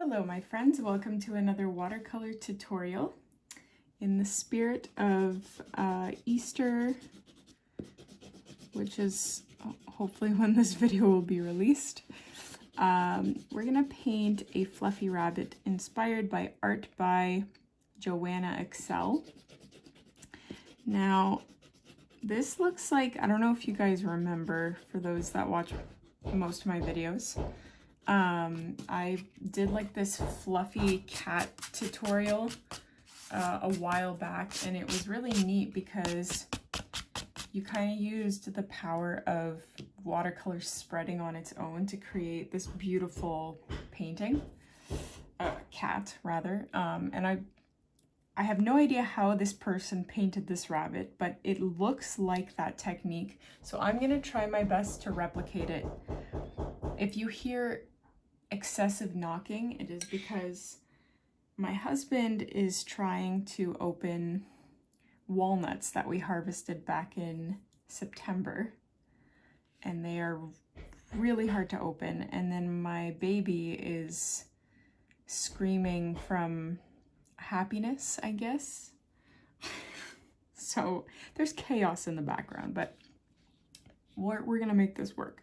Hello my friends, welcome to another watercolor tutorial. In the spirit of Easter, which is hopefully when this video will be released, we're gonna paint a fluffy rabbit inspired by Art by Johannaexcell. Now this looks like, I don't know if you guys remember, for those that watch most of my videos, I did like this fluffy cat tutorial a while back, and it was really neat because you kind of used the power of watercolor spreading on its own to create this beautiful painting, cat rather, and I have no idea how this person painted this rabbit, but it looks like that technique, so I'm gonna try my best to replicate it. If you hear excessive knocking, it is because my husband is trying to open walnuts that we harvested back in September, and they are really hard to open, and then my baby is screaming from happiness, I guess. So there's chaos in the background, but we're gonna make this work.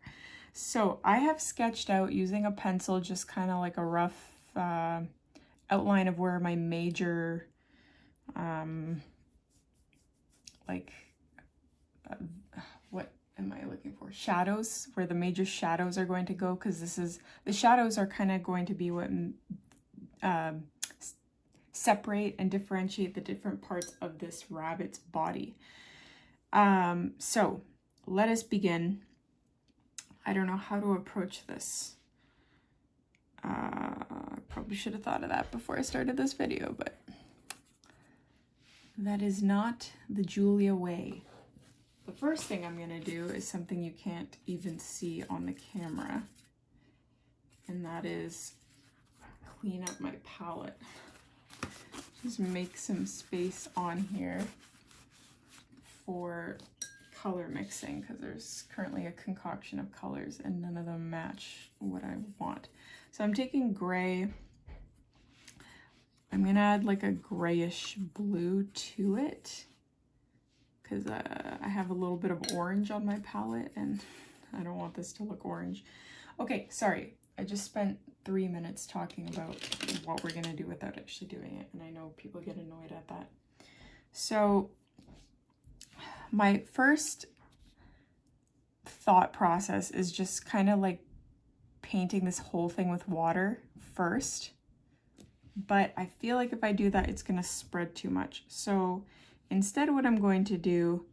So I have sketched out using a pencil just kind of like a rough outline of where my major what am I looking for? Shadows, where the major shadows are going to go, because the shadows are kind of going to be what separate and differentiate the different parts of this rabbit's body. So let us begin. I don't know how to approach this. Probably should have thought of that before I started this video, but that is not the Julia way. The first thing I'm gonna do is something you can't even see on the camera, and that is clean up my palette. Just make some space on here for color mixing, because there's currently a concoction of colors and none of them match what I want. So I'm taking gray. I'm gonna add like a grayish blue to it because I have a little bit of orange on my palette and I don't want this to look orange. Okay, sorry, I just spent 3 minutes talking about what we're gonna do without actually doing it, and I know people get annoyed at that. So my first thought process is just kind of like painting this whole thing with water first, but I feel like if I do that, it's going to spread too much. So instead, what I'm going to do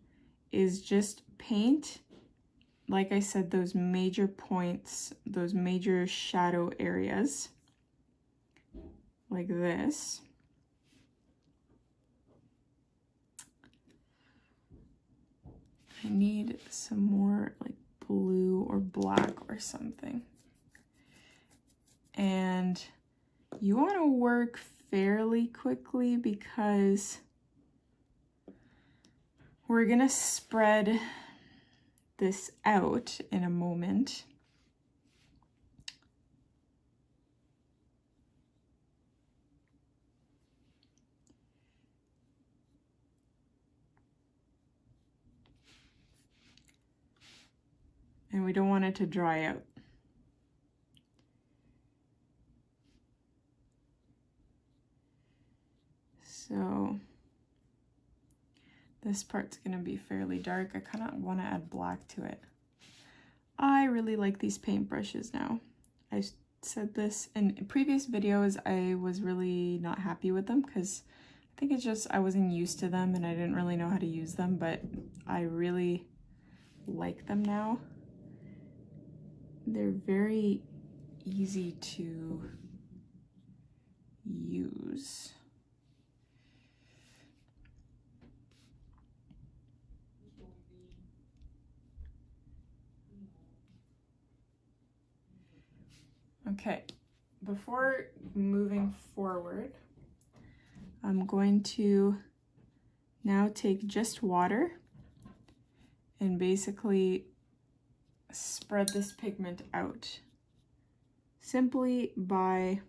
is just paint, like I said, those major points, those major shadow areas, like this. I need some more like blue or black or something. And you want to work fairly quickly because we're going to spread this out in a moment. And we don't want it to dry out. So this part's going to be fairly dark. I kind of want to add black to it. I really like these paintbrushes now. I said this in previous videos, I was really not happy with them because I think it's just I wasn't used to them and I didn't really know how to use them, but I really like them now. They're very easy to use. Okay, before moving forward, I'm going to now take just water and basically spread this pigment out simply by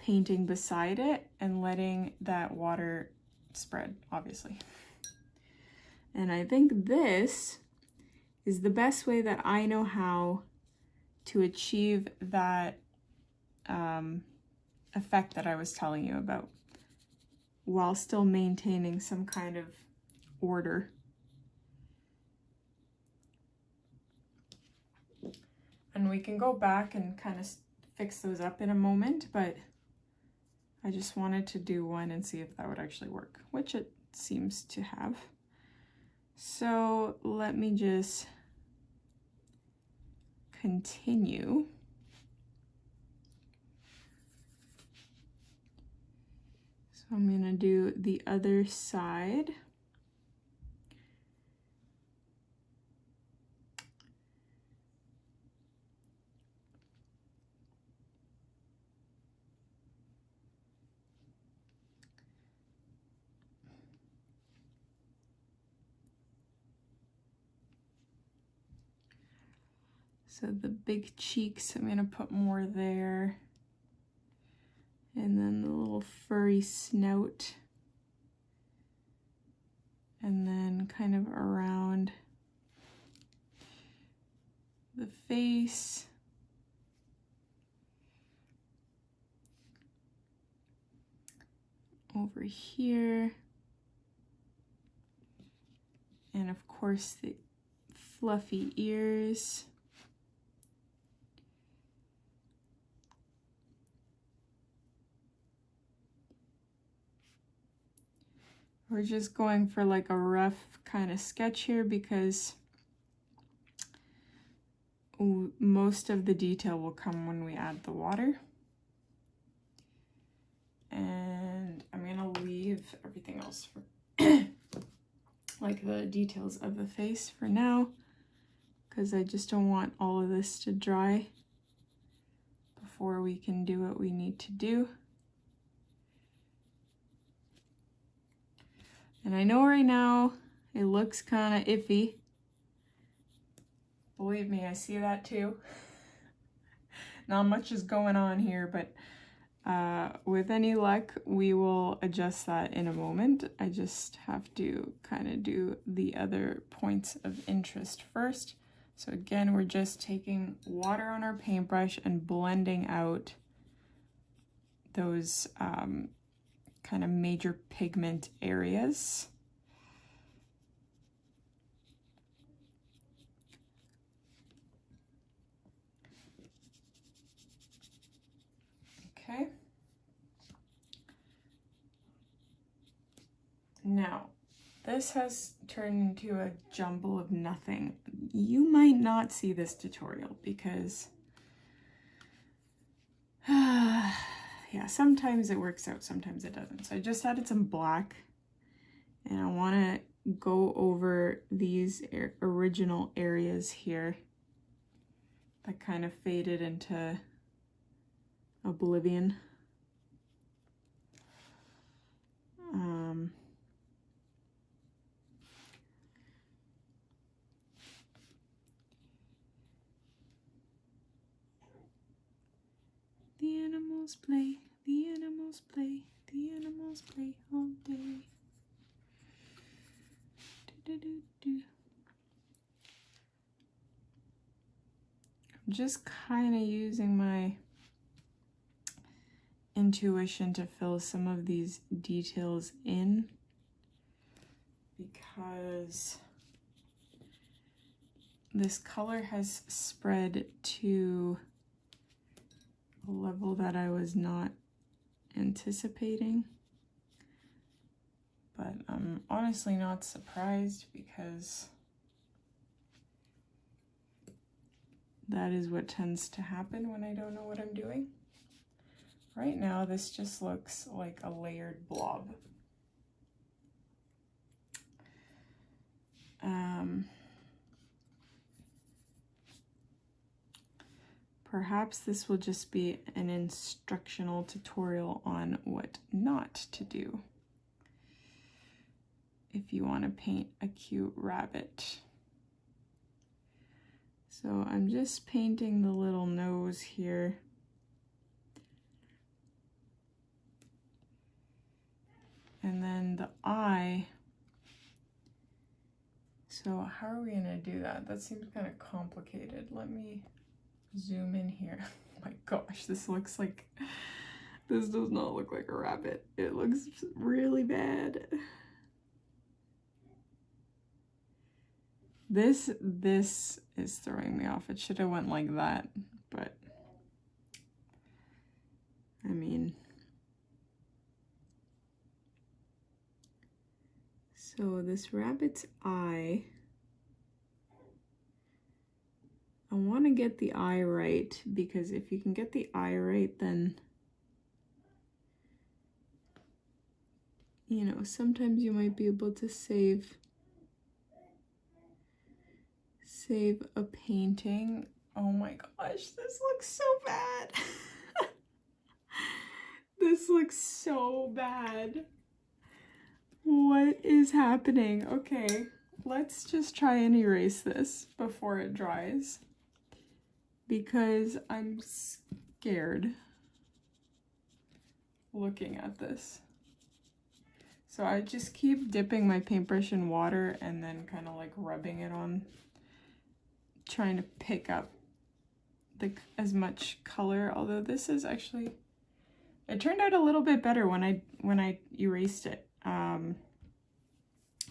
painting beside it and letting that water spread, obviously. And I think this is the best way that I know how to achieve that effect that I was telling you about, while still maintaining some kind of order. And we can go back and kind of fix those up in a moment, but I just wanted to do one and see if that would actually work, which it seems to have. So let me just continue. So I'm going to do the other side. So the big cheeks, I'm going to put more there. And then the little furry snout. And then kind of around the face. Over here. And of course the fluffy ears. We're just going for like a rough kind of sketch here because most of the detail will come when we add the water. And I'm gonna leave everything else for like the details of the face for now, because I just don't want all of this to dry before we can do what we need to do. And I know right now it looks kind of iffy. Believe me, I see that too. Not much is going on here, but with any luck, we will adjust that in a moment. I just have to kind of do the other points of interest first. So again, we're just taking water on our paintbrush and blending out those kind of major pigment areas. Okay. Now, this has turned into a jumble of nothing. You might not see this tutorial because, yeah, sometimes it works out, sometimes it doesn't. So I just added some black, and I want to go over these original areas here that kind of faded into oblivion. The animals play, the animals play, the animals play all day. Do, do, do, do. I'm just kind of using my intuition to fill some of these details in, because this color has spread to a level that I was not anticipating. But I'm honestly not surprised, because that is what tends to happen when I don't know what I'm doing. Right now, this just looks like a layered blob. Perhaps this will just be an instructional tutorial on what not to do if you want to paint a cute rabbit. So I'm just painting the little nose here. And then the eye. So how are we gonna do that? That seems kind of complicated. Let me zoom in here. Oh my gosh, this looks like, this does not look like a rabbit. It looks really bad. This is throwing me off. It should have went like that, but I mean, so this rabbit's eye, I want to get the eye right, because if you can get the eye right, then, you know, sometimes you might be able to save a painting. Oh my gosh, this looks so bad. This looks so bad. What is happening? Okay, let's just try and erase this before it dries, because I'm scared looking at this. So I just keep dipping my paintbrush in water and then kind of like rubbing it on, trying to pick up as much color. Although this is actually, it turned out a little bit better when I erased it.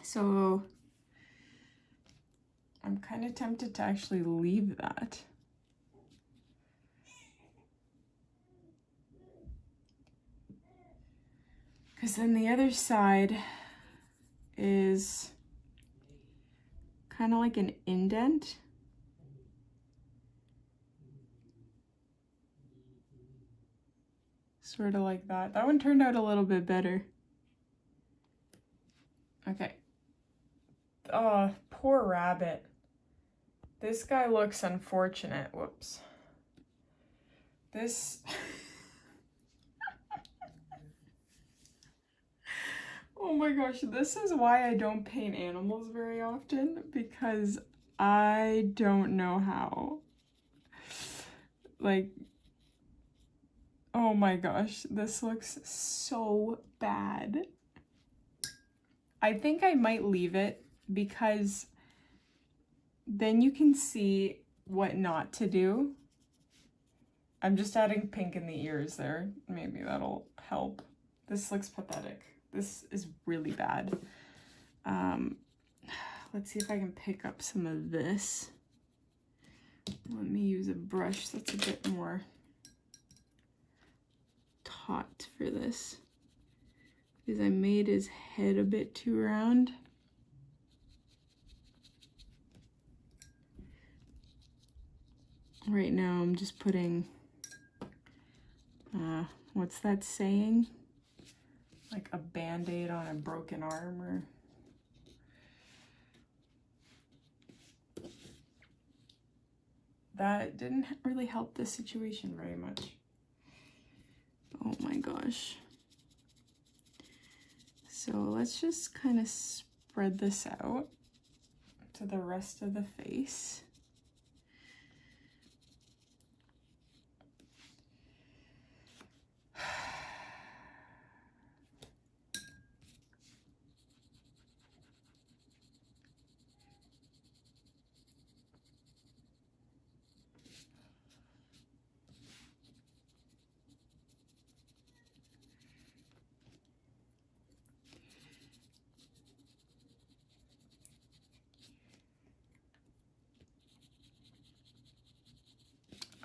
So I'm kind of tempted to actually leave that. Because then the other side is kind of like an indent. Sort of like that. That one turned out a little bit better. Okay. Oh, poor rabbit. This guy looks unfortunate. Whoops. This... Oh my gosh, this is why I don't paint animals very often, because I don't know how. Like, oh my gosh, this looks so bad. I think I might leave it, because then you can see what not to do. I'm just adding pink in the ears there. Maybe that'll help. This looks pathetic. This is really bad. Let's see if I can pick up some of this. Let me use a brush that's a bit more taut for this, because I made his head a bit too round. Right now I'm just putting, what's that saying? Like a band-aid on a broken arm, or... That didn't really help the situation very much. Oh my gosh. So let's just kind of spread this out to the rest of the face.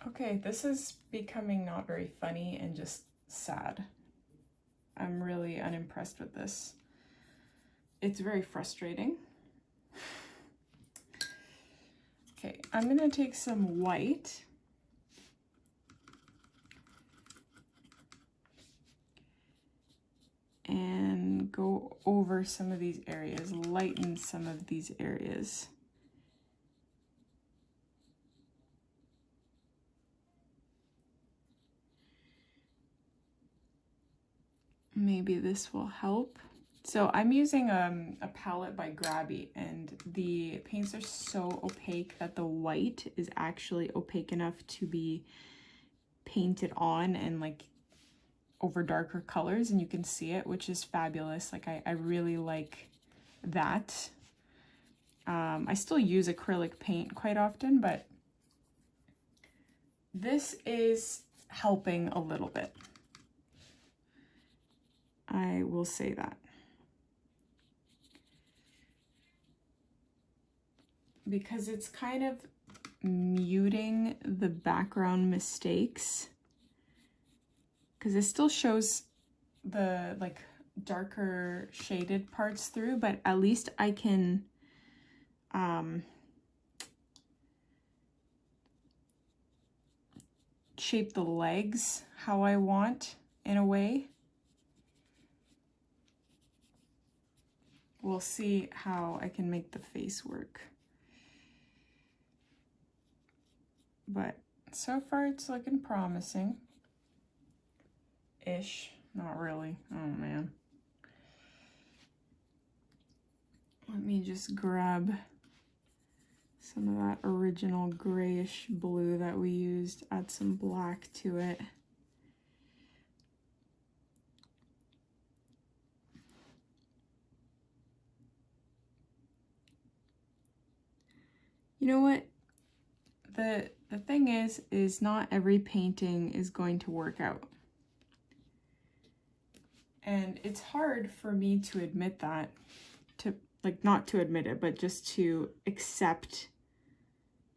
Okay, this is becoming not very funny and just sad. I'm really unimpressed with this. It's very frustrating. Okay, I'm gonna take some white and go over some of these areas, lighten some of these areas. Maybe this will help. So I'm using a palette by Grabby, and the paints are so opaque that the white is actually opaque enough to be painted on and like over darker colors and you can see it, which is fabulous. Like I really like that. I still use acrylic paint quite often, but this is helping a little bit. I will say that. Because it's kind of muting the background mistakes. Because it still shows the like darker shaded parts through, but at least I can shape the legs how I want in a way. We'll see how I can make the face work. But so far it's looking promising. Ish. Not really. Oh man. Let me just grab some of that original grayish blue that we used, add some black to it. You know what? The thing is not every painting is going to work out. And it's hard for me to admit that, like not to admit it, but just to accept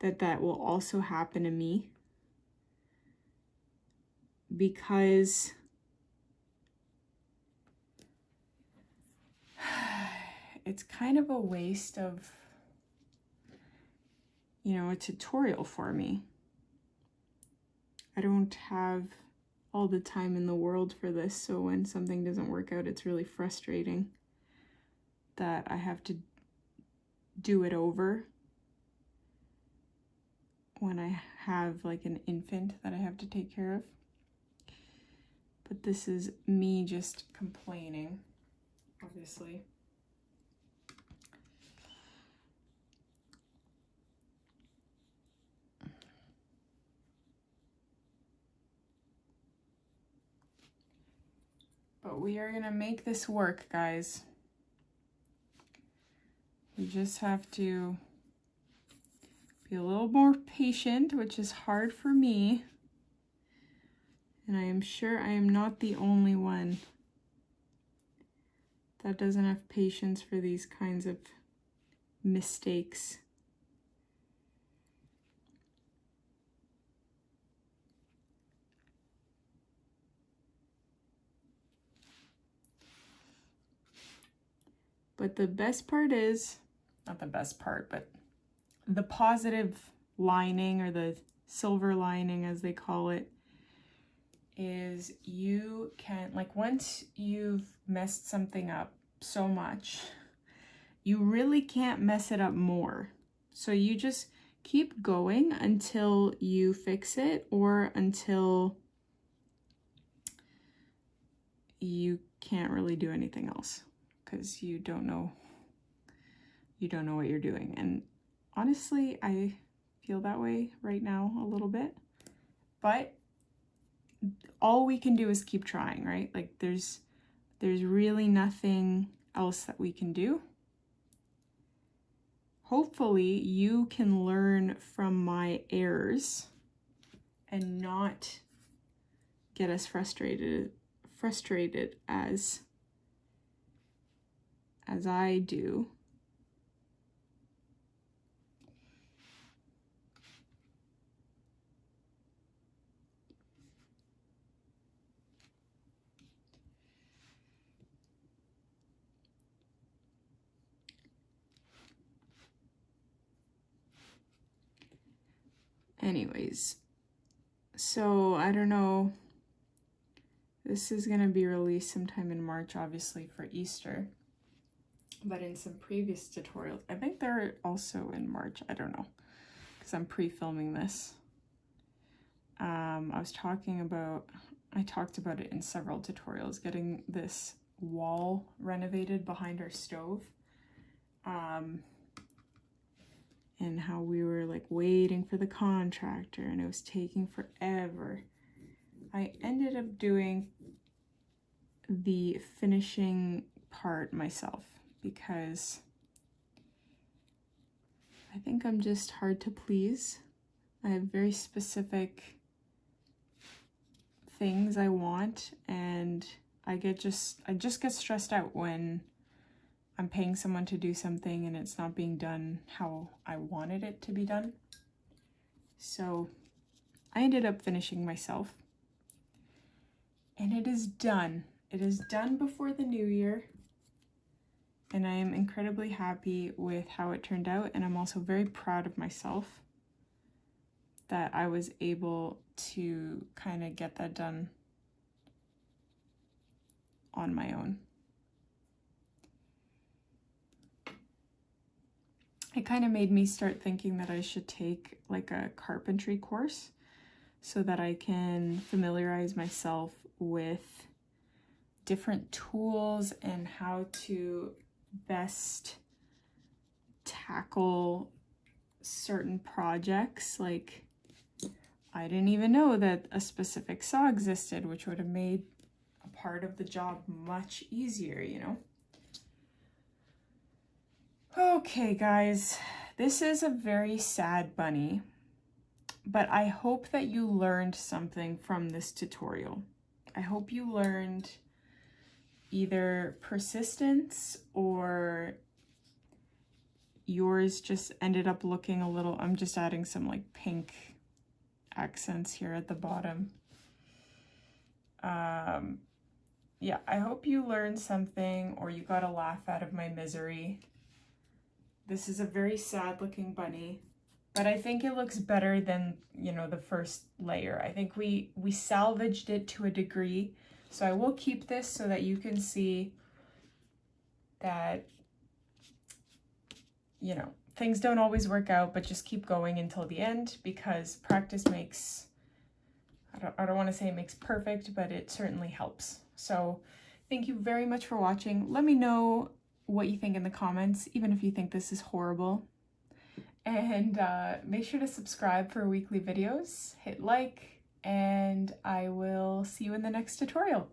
that that will also happen to me. Because it's kind of a waste of, you know, a tutorial for me. I don't have all the time in the world for this, so when something doesn't work out, it's really frustrating that I have to do it over when I have like an infant that I have to take care of. But this is me just complaining, obviously. But we are gonna make this work, guys. We just have to be a little more patient, which is hard for me. And I am sure I am not the only one that doesn't have patience for these kinds of mistakes. But the best part is, not the best part, but the positive lining, or the silver lining as they call it, is you can, like, once you've messed something up so much, you really can't mess it up more. So you just keep going until you fix it, or until you can't really do anything else because you don't know what you're doing. And honestly, I feel that way right now a little bit, but all we can do is keep trying, right? Like there's really nothing else that we can do. Hopefully you can learn from my errors and not get as frustrated as I do. Anyways, so I don't know. This is going to be released sometime in March, obviously, for Easter. But in some previous tutorials, I think they're also in March. I don't know, because I'm pre-filming this. I talked about it in several tutorials, getting this wall renovated behind our stove. And how we were like waiting for the contractor and it was taking forever. I ended up doing the finishing part myself because I think I'm just hard to please. I have very specific things I want, and I just get stressed out when I'm paying someone to do something and it's not being done how I wanted it to be done. So I ended up finishing myself, and it is done. It is done before the new year, and I am incredibly happy with how it turned out, and I'm also very proud of myself that I was able to kind of get that done on my own. It kind of made me start thinking that I should take like a carpentry course so that I can familiarize myself with different tools and how to best tackle certain projects. Like, I didn't even know that a specific saw existed, which would have made a part of the job much easier, you know? Okay, guys, this is a very sad bunny, but I hope that you learned something from this tutorial. I hope you learned either persistence or yours just ended up looking a little, I'm just adding some like pink accents here at the bottom. Yeah, I hope you learned something or you got a laugh out of my misery. This is a very sad looking bunny, but I think it looks better than, you know, the first layer. I think we salvaged it to a degree. So I will keep this so that you can see that, you know, things don't always work out, but just keep going until the end, because practice makes, I don't want to say it makes perfect, but it certainly helps. So thank you very much for watching. Let me know what you think in the comments, even if you think this is horrible. And make sure to subscribe for weekly videos, hit like, and I will see you in the next tutorial.